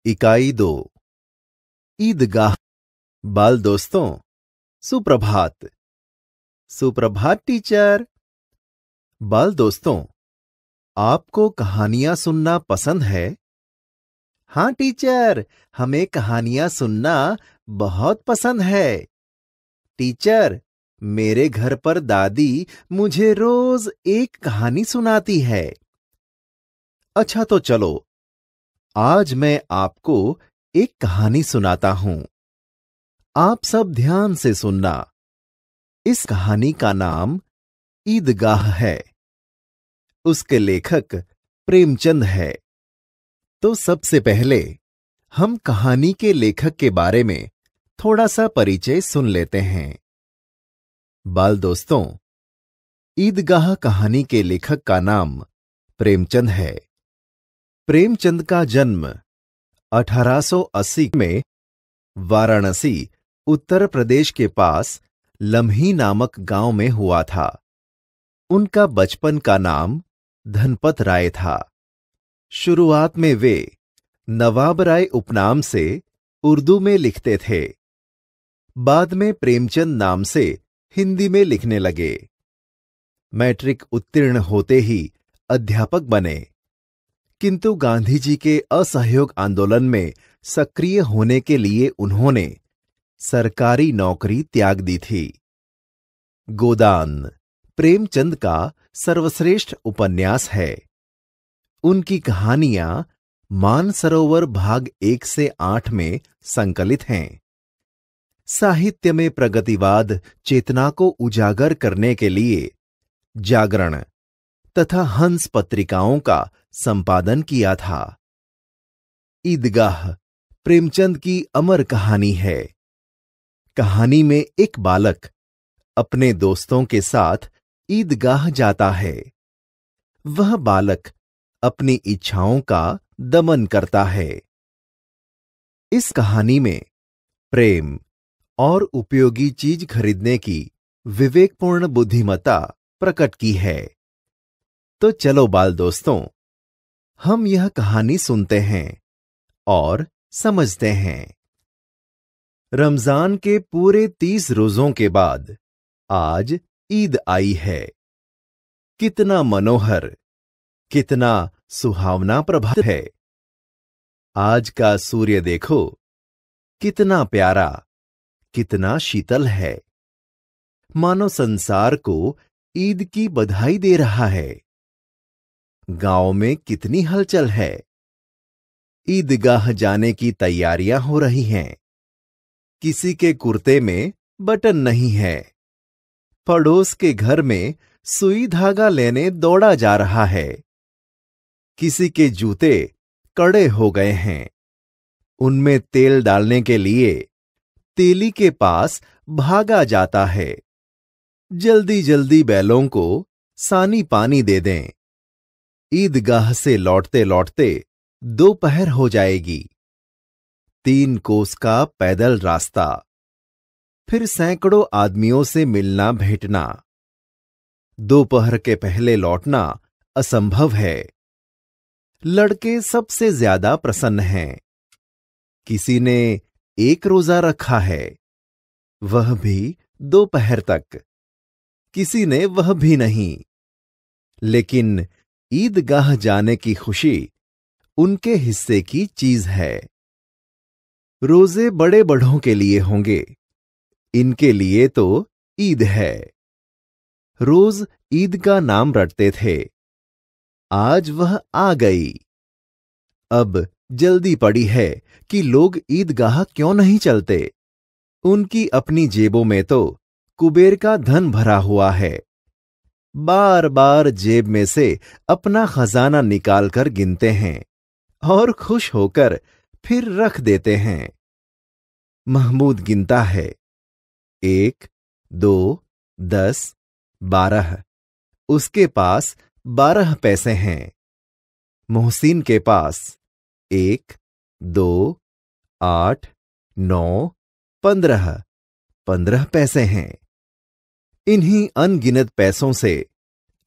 इकाई 2 ईदगाह। बाल दोस्तों, सुप्रभात। सुप्रभात टीचर। बाल दोस्तों, आपको कहानियां सुनना पसंद है? हाँ टीचर, हमें कहानियां सुनना बहुत पसंद है। टीचर, मेरे घर पर दादी मुझे रोज एक कहानी सुनाती है। अच्छा तो चलो, आज मैं आपको एक कहानी सुनाता हूं। आप सब ध्यान से सुनना। इस कहानी का नाम ईदगाह है। उसके लेखक प्रेमचंद है। तो सबसे पहले हम कहानी के लेखक के बारे में थोड़ा सा परिचय सुन लेते हैं। बाल दोस्तों, ईदगाह कहानी के लेखक का नाम प्रेमचंद है। प्रेमचंद का जन्म 1880 में वाराणसी, उत्तर प्रदेश के पास लम्ही नामक गांव में हुआ था। उनका बचपन का नाम धनपत राय था। शुरुआत में वे नवाब राय उपनाम से उर्दू में लिखते थे। बाद में प्रेमचंद नाम से हिंदी में लिखने लगे। मैट्रिक उत्तीर्ण होते ही अध्यापक बने, किंतु गांधी जी के असहयोग आंदोलन में सक्रिय होने के लिए उन्होंने सरकारी नौकरी त्याग दी थी। गोदान प्रेमचंद का सर्वश्रेष्ठ उपन्यास है। उनकी कहानियां मानसरोवर भाग 1 से 8 में संकलित हैं। साहित्य में प्रगतिवाद चेतना को उजागर करने के लिए जागरण तथा हंस पत्रिकाओं का संपादन किया था। ईदगाह प्रेमचंद की अमर कहानी है। कहानी में एक बालक अपने दोस्तों के साथ ईदगाह जाता है। वह बालक अपनी इच्छाओं का दमन करता है। इस कहानी में प्रेम और उपयोगी चीज खरीदने की विवेकपूर्ण बुद्धिमत्ता प्रकट की है। तो चलो बाल दोस्तों, हम यह कहानी सुनते हैं और समझते हैं। रमजान के पूरे 30 रोजों के बाद आज ईद आई है। कितना मनोहर, कितना सुहावना प्रभात है। आज का सूर्य देखो, कितना प्यारा, कितना शीतल है। मानो संसार को ईद की बधाई दे रहा है। गांव में कितनी हलचल है। ईदगाह जाने की तैयारियां हो रही हैं। किसी के कुर्ते में बटन नहीं है। पड़ोस के घर में सुई धागा लेने दौड़ा जा रहा है। किसी के जूते कड़े हो गए हैं। उनमें तेल डालने के लिए तेली के पास भागा जाता है। जल्दी जल्दी बैलों को सानी पानी दे दें। ईदगाह से लौटते लौटते दोपहर हो जाएगी। 3 कोस का पैदल रास्ता, फिर सैकड़ों आदमियों से मिलना भेंटना। दोपहर के पहले लौटना असंभव है। लड़के सबसे ज्यादा प्रसन्न हैं। किसी ने 1 रोजा रखा है, वह भी दोपहर तक। किसी ने वह भी नहीं। लेकिन ईदगाह जाने की खुशी उनके हिस्से की चीज है। रोजे बड़े बड़ों के लिए होंगे, इनके लिए तो ईद है। रोज ईद का नाम रटते थे। आज वह आ गई। अब जल्दी पड़ी है कि लोग ईदगाह क्यों नहीं चलते। उनकी अपनी जेबों में तो कुबेर का धन भरा हुआ है। बार बार जेब में से अपना खजाना निकालकर गिनते हैं और खुश होकर फिर रख देते हैं। महमूद गिनता है, 1, 2, 10, 12। उसके पास 12 पैसे हैं। मोहसिन के पास 1, 2, 8, 9, 15 15 पैसे हैं। इन्हीं अनगिनत पैसों से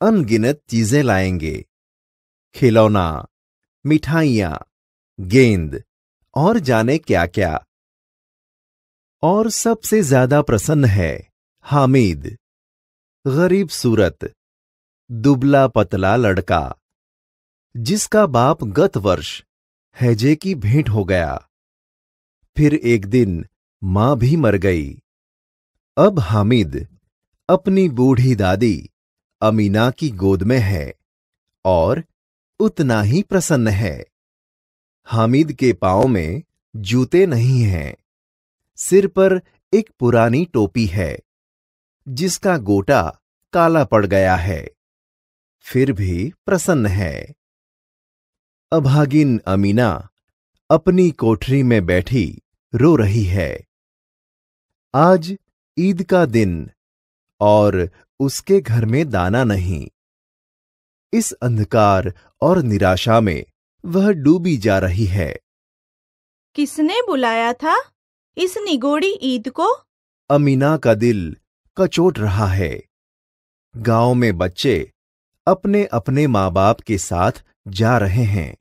अनगिनत चीजें लाएंगे। खिलौना, मिठाइयां, गेंद और जाने क्या क्या। और सबसे ज्यादा प्रसन्न है हामिद, गरीब सूरत, दुबला पतला लड़का, जिसका बाप गत वर्ष हैजे की भेंट हो गया। फिर एक दिन मां भी मर गई। अब हामिद अपनी बूढ़ी दादी अमीना की गोद में है और उतना ही प्रसन्न है। हामिद के पांव में जूते नहीं हैं, सिर पर एक पुरानी टोपी है जिसका गोटा काला पड़ गया है, फिर भी प्रसन्न है। अभागिन अमीना अपनी कोठरी में बैठी रो रही है। आज ईद का दिन और उसके घर में दाना नहीं। इस अंधकार और निराशा में वह डूबी जा रही है। किसने बुलाया था इस निगोड़ी ईद को? अमीना का दिल कचोट रहा है। गांव में बच्चे अपने अपने माँ बाप के साथ जा रहे हैं।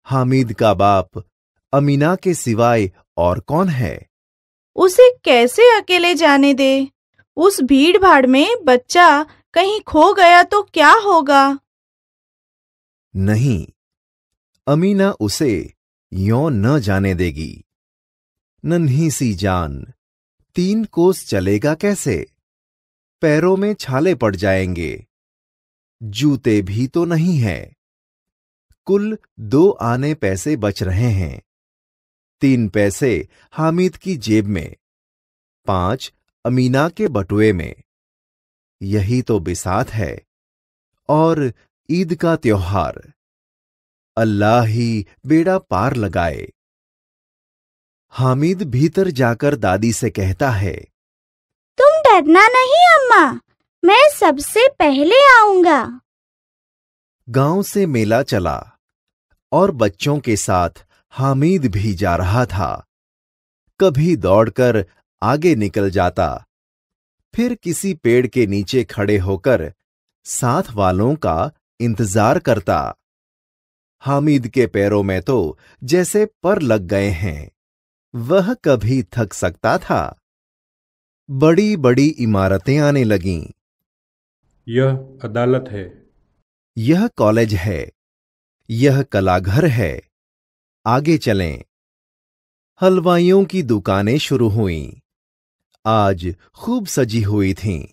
हामिद का बाप अमीना के सिवाय और कौन है? उसे कैसे अकेले जाने दे? उस भीड़ भाड़ में बच्चा कहीं खो गया तो क्या होगा? नहीं, अमीना उसे यों न जाने देगी। नन्ही सी जान 3 कोस चलेगा कैसे? पैरों में छाले पड़ जाएंगे। जूते भी तो नहीं है। कुल 2 आने पैसे बच रहे हैं। 3 पैसे हामिद की जेब में, 5 अमीना के बटुए में। यही तो बिसात है और ईद का त्योहार। अल्लाह ही बेड़ा पार लगाए। हामिद भीतर जाकर दादी से कहता है, तुम डरना नहीं अम्मा, मैं सबसे पहले आऊंगा। गांव से मेला चला और बच्चों के साथ हामिद भी जा रहा था। कभी दौड़कर आगे निकल जाता, फिर किसी पेड़ के नीचे खड़े होकर साथ वालों का इंतजार करता। हामिद के पैरों में तो जैसे पर लग गए हैं। वह कभी थक सकता था? बड़ी बड़ी इमारतें आने लगीं। यह अदालत है। यह कॉलेज है। यह कलाघर है। आगे चलें। हलवाइयों की दुकानें शुरू हुईं। आज खूब सजी हुई थीं।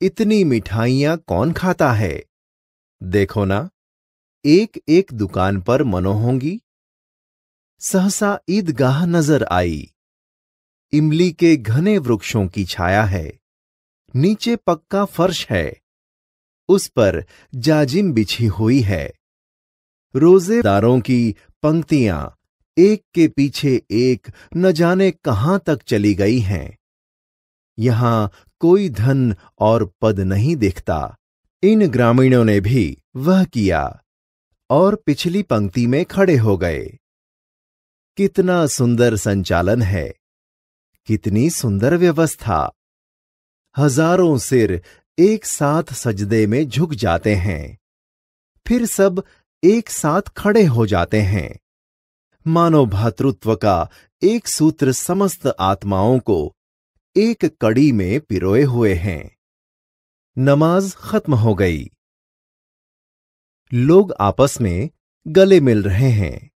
इतनी मिठाइयां कौन खाता है? देखो ना, एक एक दुकान पर मनो होंगी। सहसा ईदगाह नजर आई। इमली के घने वृक्षों की छाया है। नीचे पक्का फर्श है। उस पर जाजिम बिछी हुई है। रोजेदारों की पंक्तियां एक के पीछे एक न जाने कहां तक चली गई हैं। यहां कोई धन और पद नहीं दिखता। इन ग्रामीणों ने भी वह किया और पिछली पंक्ति में खड़े हो गए। कितना सुंदर संचालन है, कितनी सुंदर व्यवस्था। हजारों सिर एक साथ सजदे में झुक जाते हैं, फिर सब एक साथ खड़े हो जाते हैं। मानव भातृत्व का एक सूत्र समस्त आत्माओं को एक कड़ी में पिरोए हुए हैं। नमाज खत्म हो गई। लोग आपस में गले मिल रहे हैं।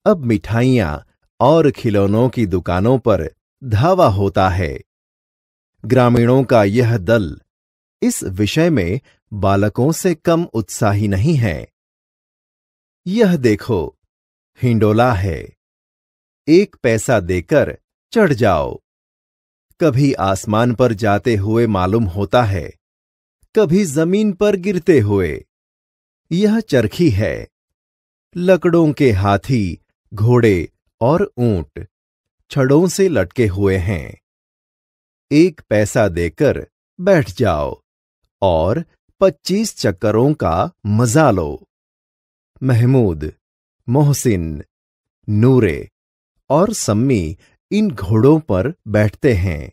अब मिठाइयां और खिलौनों की दुकानों पर धावा होता है। ग्रामीणों का यह दल इस विषय में बालकों से कम उत्साही नहीं है। यह देखो, हिंडोला है। 1 पैसा देकर चढ़ जाओ। कभी आसमान पर जाते हुए मालूम होता है, कभी जमीन पर गिरते हुए। यह चरखी है। लकड़ों के हाथी, घोड़े और ऊंट छड़ों से लटके हुए हैं। 1 पैसा देकर बैठ जाओ और 25 चक्करों का मजा लो। महमूद, मोहसिन, नूरे और सम्मी इन घोड़ों पर बैठते हैं।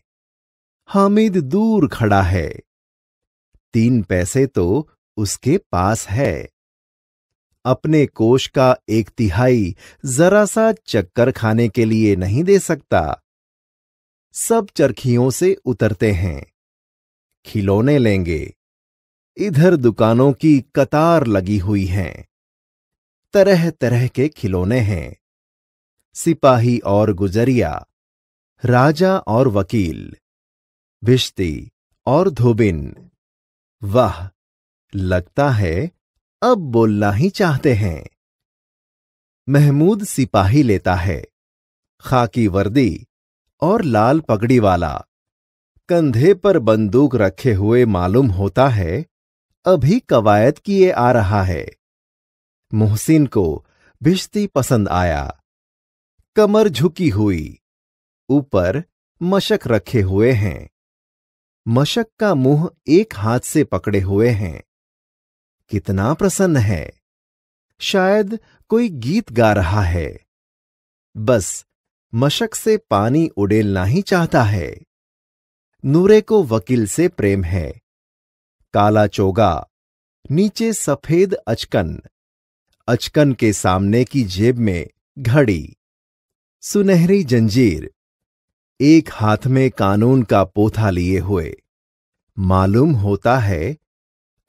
हामिद दूर खड़ा है। 3 पैसे तो उसके पास है। अपने कोष का 1/3 जरा सा चक्कर खाने के लिए नहीं दे सकता। सब चरखियों से उतरते हैं, खिलौने लेंगे। इधर दुकानों की कतार लगी हुई हैं, तरह तरह के खिलौने हैं। सिपाही और गुजरिया, राजा और वकील, भिश्ती और धोबिन। वाह, लगता है अब बोलना ही चाहते हैं। महमूद सिपाही लेता है, खाकी वर्दी और लाल पगड़ी वाला। कंधे पर बंदूक रखे हुए मालूम होता है अभी कवायद किए आ रहा है। मोहसिन को भिश्ती पसंद आया। कमर झुकी हुई, ऊपर मशक रखे हुए हैं। मशक का मुंह एक हाथ से पकड़े हुए हैं। कितना प्रसन्न है, शायद कोई गीत गा रहा है। बस मशक से पानी उड़ेलना ही चाहता है। नूरे को वकील से प्रेम है। काला चोगा, नीचे सफेद अचकन, अचकन के सामने की जेब में घड़ी, सुनहरी जंजीर, एक हाथ में कानून का पोथा लिए हुए। मालूम होता है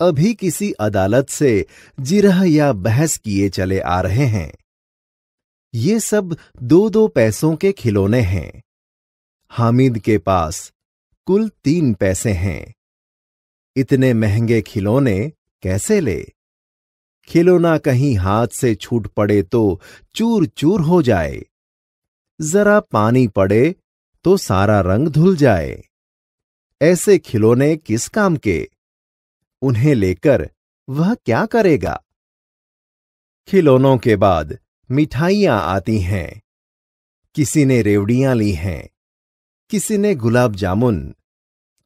अभी किसी अदालत से जिरह या बहस किए चले आ रहे हैं। ये सब 2-2 पैसों के खिलौने हैं। हामिद के पास कुल 3 पैसे हैं। इतने महंगे खिलौने कैसे ले? खिलौना कहीं हाथ से छूट पड़े तो चूर चूर हो जाए। जरा पानी पड़े तो सारा रंग धुल जाए। ऐसे खिलौने किस काम के? उन्हें लेकर वह क्या करेगा? खिलौनों के बाद मिठाइयां आती हैं। किसी ने रेवड़ियां ली हैं, किसी ने गुलाब जामुन,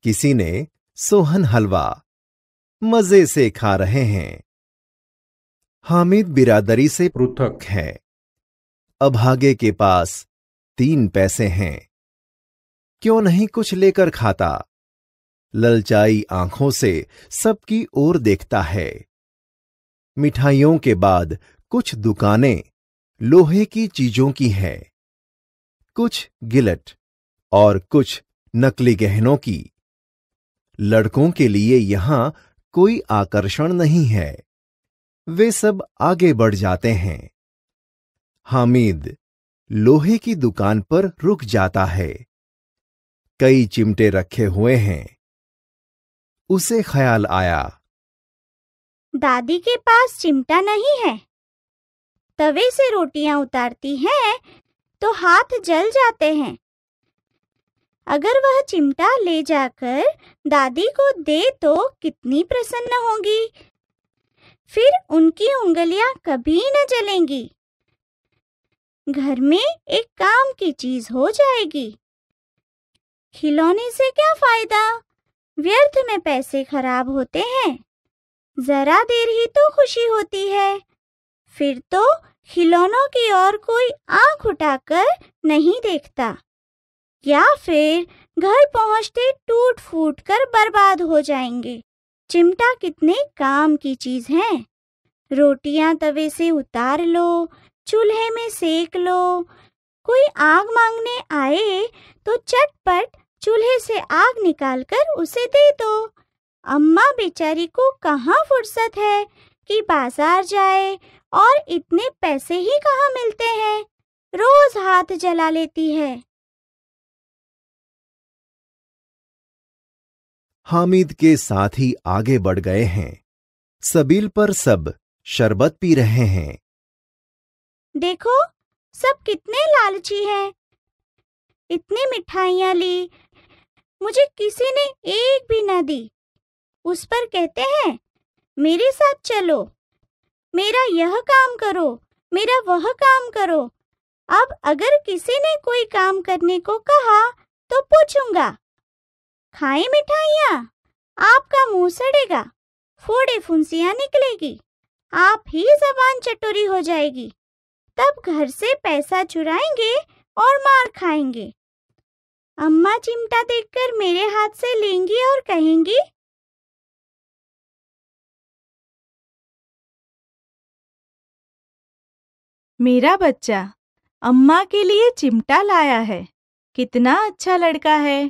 किसी ने सोहन हलवा। मजे से खा रहे हैं। हामिद बिरादरी से पृथक है। अभागे के पास 3 पैसे हैं। क्यों नहीं कुछ लेकर खाता? ललचाई आंखों से सबकी ओर देखता है। मिठाइयों के बाद कुछ दुकानें लोहे की चीजों की हैं, कुछ गिलट और कुछ नकली गहनों की। लड़कों के लिए यहां कोई आकर्षण नहीं है। वे सब आगे बढ़ जाते हैं। हामिद लोहे की दुकान पर रुक जाता है। कई चिमटे रखे हुए हैं। उसे ख्याल आया, दादी के पास चिमटा नहीं है। तवे से रोटियां उतारती हैं तो हाथ जल जाते हैं। अगर वह चिमटा ले जाकर दादी को दे तो कितनी प्रसन्न होगी। फिर उनकी उंगलियां कभी न जलेंगी। घर में एक काम की चीज हो जाएगी। खिलौने से क्या फायदा? व्यर्थ में पैसे खराब होते हैं। जरा देर ही तो खुशी होती है। फिर तो खिलौनों की ओर कोई आंख उठाकर नहीं देखता, या फिर घर पहुंचते टूट फूट कर बर्बाद हो जाएंगे। चिमटा कितने काम की चीज है। रोटियां तवे से उतार लो, चूल्हे में सेक लो। कोई आग मांगने आए तो चटपट चूल्हे से आग निकालकर उसे दे दो। अम्मा बेचारी को कहाँ फुर्सत है कि बाजार जाए, और इतने पैसे ही कहाँ मिलते हैं। रोज हाथ जला लेती है। हामिद के साथी आगे बढ़ गए हैं। सबील पर सब शरबत पी रहे हैं। देखो, सब कितने लालची हैं। इतनी मिठाइयाँ ली, मुझे किसी ने एक भी न दी। उस पर कहते हैं मेरे साथ चलो, मेरा यह काम करो, मेरा वह काम करो। अब अगर किसी ने कोई काम करने को कहा तो पूछूंगा, खाएं मिठाइयाँ? आपका मुंह सड़ेगा, फोड़े फुंसियाँ निकलेगी, आप ही जबान चटोरी हो जाएगी। तब घर से पैसा चुराएंगे और मार खाएंगे। अम्मा चिमटा देखकर मेरे हाथ से लेंगी और कहेंगी, मेरा बच्चा अम्मा के लिए चिमटा लाया है। कितना अच्छा लड़का है।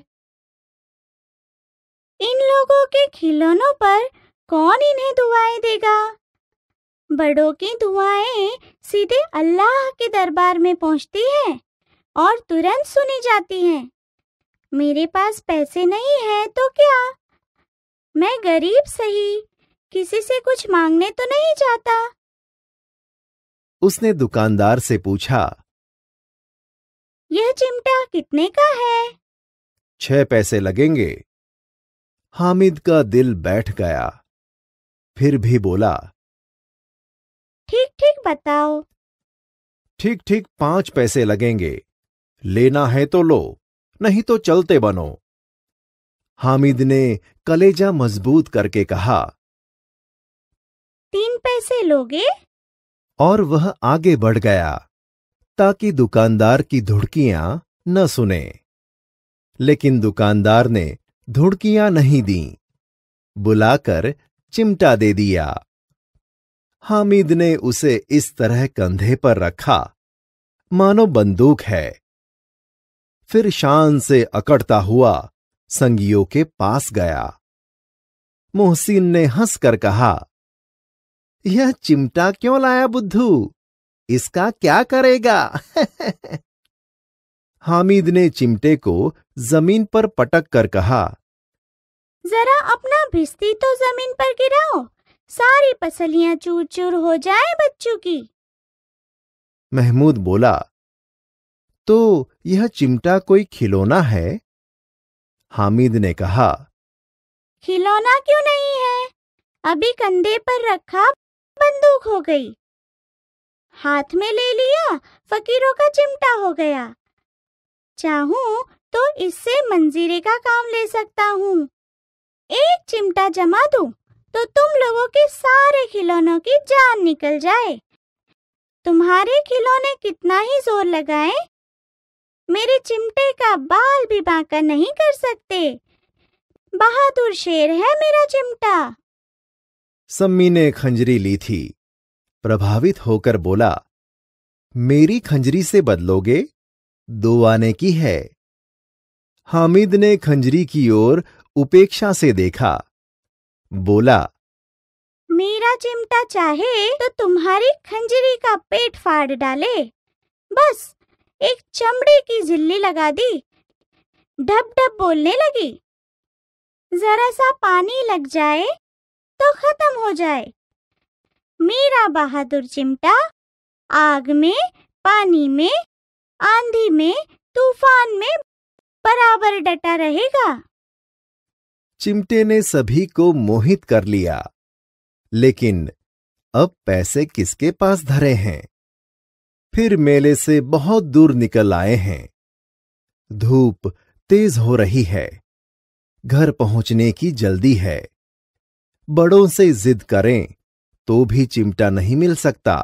इन लोगों के खिलौनों पर कौन इन्हें दुआएं देगा? बड़ों की दुआएं सीधे अल्लाह के दरबार में पहुंचती हैं और तुरंत सुनी जाती हैं। मेरे पास पैसे नहीं है तो क्या? मैं गरीब सही, किसी से कुछ मांगने तो नहीं चाहता। उसने दुकानदार से पूछा, यह चिमटा कितने का है? 6 पैसे लगेंगे। हामिद का दिल बैठ गया, फिर भी बोला, ठीक ठीक बताओ। ठीक ठीक 5 पैसे लगेंगे। लेना है तो लो, नहीं तो चलते बनो। हामिद ने कलेजा मजबूत करके कहा। 3 पैसे लोगे? और वह आगे बढ़ गया ताकि दुकानदार की धुड़कियां न सुने। लेकिन दुकानदार ने धुड़कियां नहीं दीं, बुलाकर चिमटा दे दिया। हामिद ने उसे इस तरह कंधे पर रखा मानो बंदूक है। फिर शान से अकड़ता हुआ संगियों के पास गया। मोहसिन ने हंसकर कहा, यह चिमटा क्यों लाया बुद्धू? इसका क्या करेगा? हामिद ने चिमटे को जमीन पर पटक कर कहा, जरा अपना भिस्ती तो जमीन पर गिराओ, सारी पसलियां चूर चूर हो जाए बच्चों की। महमूद बोला, तो यह चिमटा कोई खिलौना है? हामिद ने कहा, खिलौना क्यों नहीं है? अभी कंधे पर रखा बंदूक हो गई। हाथ में ले लिया, फकीरों का चिमटा हो गया। चाहूं तो इससे मंजीरे का काम ले सकता हूँ। एक चिमटा जमा दूं तो तुम लोगों के सारे खिलौनों की जान निकल जाए। तुम्हारे खिलौने कितना ही जोर लगाएं, मेरे चिमटे का बाल भी बांका नहीं कर सकते। बहादुर शेर है मेरा चिमटा। सम्मी ने खंजरी ली थी। प्रभावित होकर बोला, मेरी खंजरी से बदलोगे? 2 आने की है। हामिद ने खंजरी की ओर उपेक्षा से देखा। बोला, मेरा चिमटा चाहे तो तुम्हारी खंजरी का पेट फाड़ डाले। बस एक चमड़े की झिल्ली लगा दी, ढप ढप बोलने लगी। जरा सा पानी लग जाए तो खत्म हो जाए। मेरा बहादुर चिमटा आग में, पानी में, आंधी में, तूफान में बराबर डटा रहेगा। चिमटे ने सभी को मोहित कर लिया। लेकिन अब पैसे किसके पास धरे हैं? फिर मेले से बहुत दूर निकल आए हैं। धूप तेज हो रही है। घर पहुंचने की जल्दी है। बड़ों से जिद करें तो भी चिमटा नहीं मिल सकता।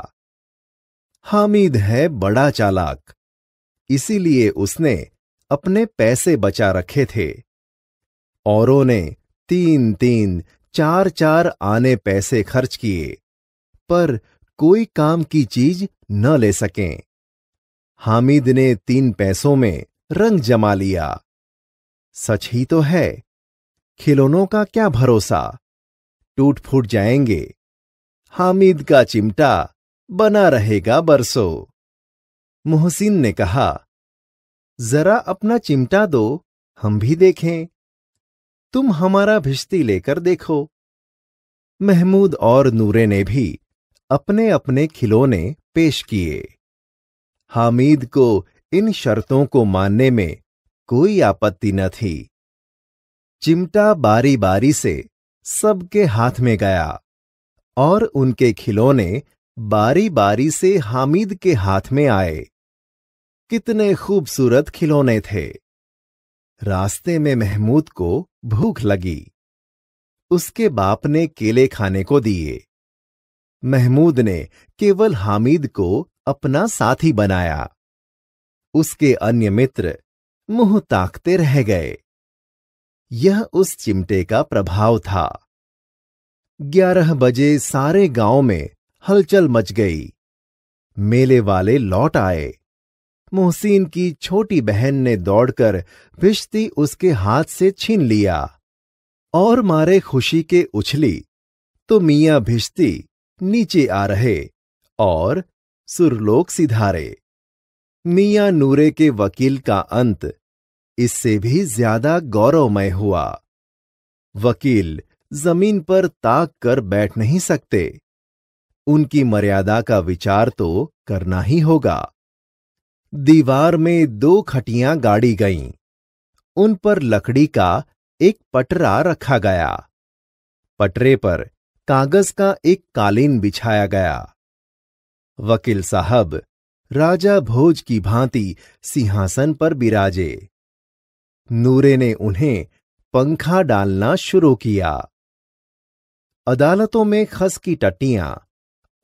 हामिद है बड़ा चालाक, इसीलिए उसने अपने पैसे बचा रखे थे। औरों ने 3-3, 4-4 आने पैसे खर्च किए, पर कोई काम की चीज न ले सकें। हामिद ने 3 पैसों में रंग जमा लिया। सच ही तो है, खिलौनों का क्या भरोसा, टूट फूट जाएंगे। हामिद का चिमटा बना रहेगा बरसों। मोहसिन ने कहा, जरा अपना चिमटा दो, हम भी देखें। तुम हमारा भिश्ती लेकर देखो। महमूद और नूरे ने भी अपने अपने खिलौने पेश किए। हामिद को इन शर्तों को मानने में कोई आपत्ति न थी। चिमटा बारी बारी से सबके हाथ में गया और उनके खिलौने बारी बारी से हामिद के हाथ में आए। कितने खूबसूरत खिलौने थे। रास्ते में महमूद को भूख लगी। उसके बाप ने केले खाने को दिए। महमूद ने केवल हामिद को अपना साथी बनाया। उसके अन्य मित्र मुंह ताकते रह गए। यह उस चिमटे का प्रभाव था। 11 बजे सारे गांव में हलचल मच गई। मेले वाले लौट आए। मोहसिन की छोटी बहन ने दौड़कर भिश्ती उसके हाथ से छीन लिया और मारे खुशी के उछली तो मियां भिश्ती नीचे आ रहे और सुरलोक सिधारे। मियां नूरे के वकील का अंत इससे भी ज्यादा गौरवमय हुआ। वकील जमीन पर ताक कर बैठ नहीं सकते, उनकी मर्यादा का विचार तो करना ही होगा। दीवार में 2 खटियां गाड़ी गईं। उन पर लकड़ी का एक पटरा रखा गया। पटरे पर कागज का एक कालीन बिछाया गया। वकील साहब राजा भोज की भांति सिंहासन पर बिराजे। नूरे ने उन्हें पंखा डालना शुरू किया। अदालतों में खस की टट्टियां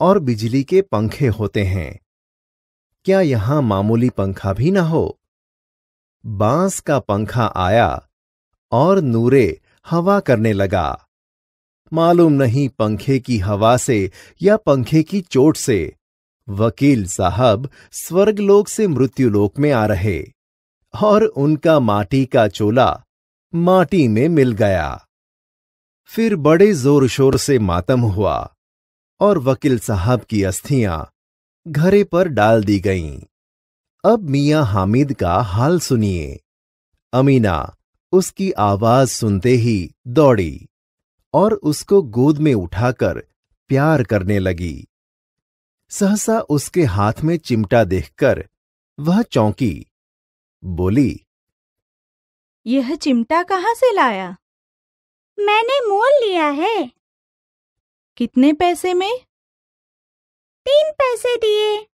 और बिजली के पंखे होते हैं, क्या यहां मामूली पंखा भी न हो? बांस का पंखा आया और नूरे हवा करने लगा। मालूम नहीं पंखे की हवा से या पंखे की चोट से वकील साहब स्वर्गलोक से मृत्युलोक में आ रहे और उनका माटी का चोला माटी में मिल गया। फिर बड़े जोर शोर से मातम हुआ और वकील साहब की अस्थियां घरे पर डाल दी गईं। अब मियां हामिद का हाल सुनिए। अमीना उसकी आवाज सुनते ही दौड़ी और उसको गोद में उठाकर प्यार करने लगी। सहसा उसके हाथ में चिमटा देखकर वह चौंकी। बोली, यह चिमटा कहाँ से लाया? मैंने मोल लिया है। कितने पैसे में? 3 पैसे दिए।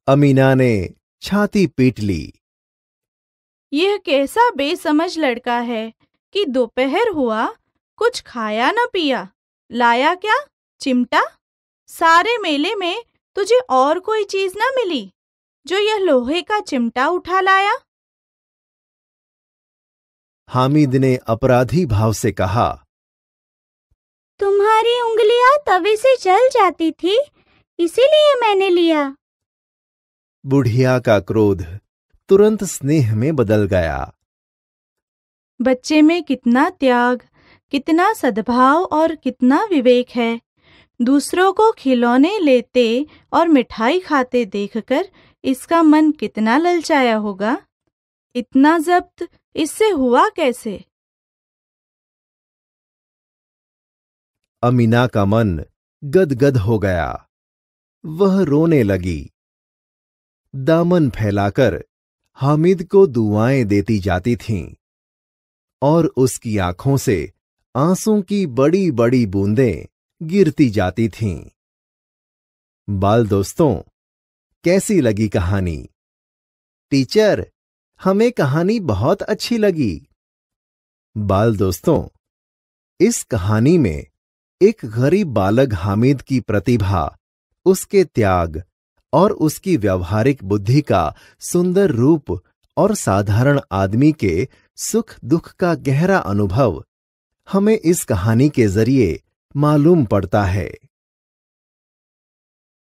अमीना ने छाती पीट ली। यह कैसा बेसमझ लड़का है कि दोपहर हुआ कुछ खाया न पिया, लाया क्या? चिमटा? सारे मेले में तुझे और कोई चीज न मिली जो यह लोहे का चिमटा उठा लाया? हामिद ने अपराधी भाव से कहा, तुम्हारी उंगलियां तवे से जल जाती थी, इसीलिए मैंने लिया। बुढ़िया का क्रोध तुरंत स्नेह में बदल गया। बच्चे में कितना त्याग, कितना सद्भाव और कितना विवेक है। दूसरों को खिलौने लेते और मिठाई खाते देखकर इसका मन कितना ललचाया होगा। इतना जब्त इससे हुआ कैसे? अमीना का मन गदगद हो गया। वह रोने लगी। दामन फैलाकर हामिद को दुआएं देती जाती थीं और उसकी आंखों से आंसू की बड़ी बड़ी बूंदें गिरती जाती थीं। बाल दोस्तों, कैसी लगी कहानी? टीचर, हमें कहानी बहुत अच्छी लगी। बाल दोस्तों, इस कहानी में एक गरीब बालक हामिद की प्रतिभा, उसके त्याग और उसकी व्यवहारिक बुद्धि का सुंदर रूप और साधारण आदमी के सुख दुख का गहरा अनुभव हमें इस कहानी के जरिए मालूम पड़ता है।